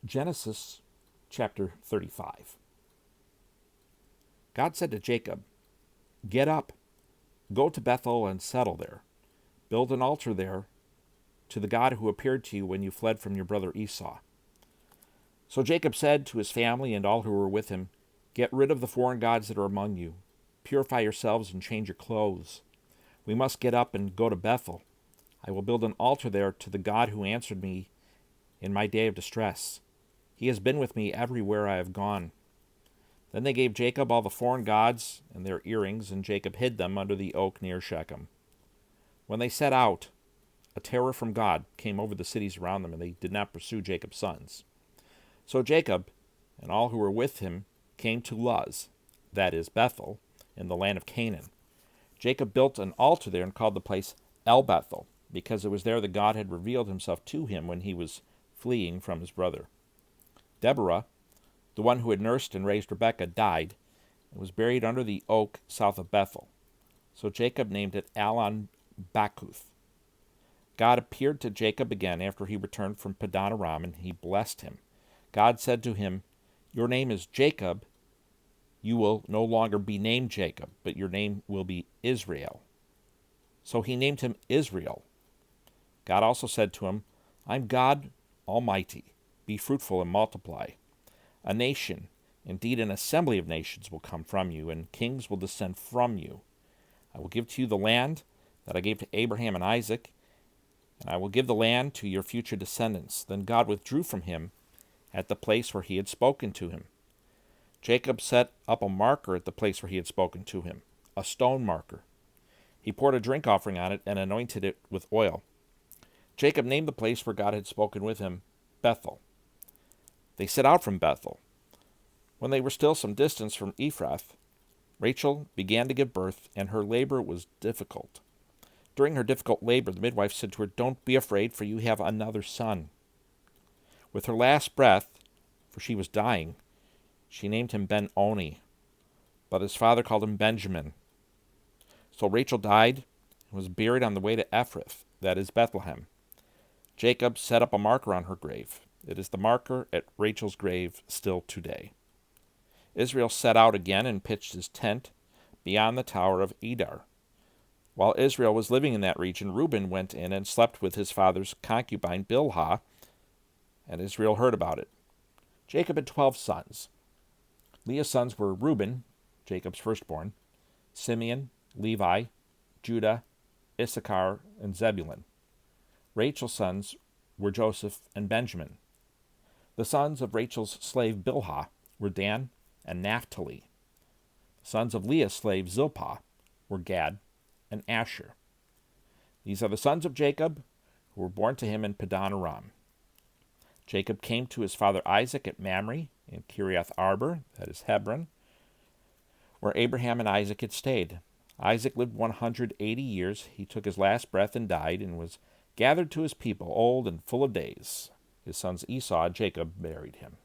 Genesis chapter 35. God said to Jacob, "Get up, go to Bethel and settle there. Build an altar there to the God who appeared to you when you fled from your brother Esau." So Jacob said to his family and all who were with him, "Get rid of the foreign gods that are among you. Purify yourselves and change your clothes. We must get up and go to Bethel. I will build an altar there to the God who answered me in my day of distress. He has been with me everywhere I have gone." Then they gave Jacob all the foreign gods and their earrings, and Jacob hid them under the oak near Shechem. When they set out, a terror from God came over the cities around them, and they did not pursue Jacob's sons. So Jacob and all who were with him came to Luz, that is Bethel, in the land of Canaan. Jacob built an altar there and called the place El Bethel, because it was there that God had revealed himself to him when he was fleeing from his brother. Deborah, the one who had nursed and raised Rebekah, died and was buried under the oak south of Bethel. So Jacob named it Allon Bachuth. God appeared to Jacob again after he returned from Padan Aram, and he blessed him. God said to him, "Your name is Jacob. You will no longer be named Jacob, but your name will be Israel." So he named him Israel. God also said to him, "I'm God Almighty. Be fruitful and multiply. A nation, indeed an assembly of nations, will come from you, and kings will descend from you. I will give to you the land that I gave to Abraham and Isaac, and I will give the land to your future descendants." Then God withdrew from him at the place where he had spoken to him. Jacob set up a marker at the place where he had spoken to him, a stone marker. He poured a drink offering on it and anointed it with oil. Jacob named the place where God had spoken with him Bethel. They set out from Bethel. When they were still some distance from Ephrath, Rachel began to give birth, and her labor was difficult. During her difficult labor, the midwife said to her, "Don't be afraid, for you have another son." With her last breath, for she was dying, she named him Ben-Oni, but his father called him Benjamin. So Rachel died and was buried on the way to Ephrath, that is Bethlehem. Jacob set up a marker on her grave. It is the marker at Rachel's grave still today. Israel set out again and pitched his tent beyond the tower of Edar. While Israel was living in that region, Reuben went in and slept with his father's concubine Bilhah, and Israel heard about it. Jacob had 12 sons. Leah's sons were Reuben, Jacob's firstborn, Simeon, Levi, Judah, Issachar, and Zebulun. Rachel's sons were Joseph and Benjamin. The sons of Rachel's slave Bilhah were Dan and Naphtali. The sons of Leah's slave Zilpah were Gad and Asher. These are the sons of Jacob who were born to him in Padan Aram. Jacob came to his father Isaac at Mamre in Kiriath Arbor, that is Hebron, where Abraham and Isaac had stayed. Isaac lived 180 years. He took his last breath and died, and was gathered to his people, old and full of days. His sons Esau and Jacob buried him.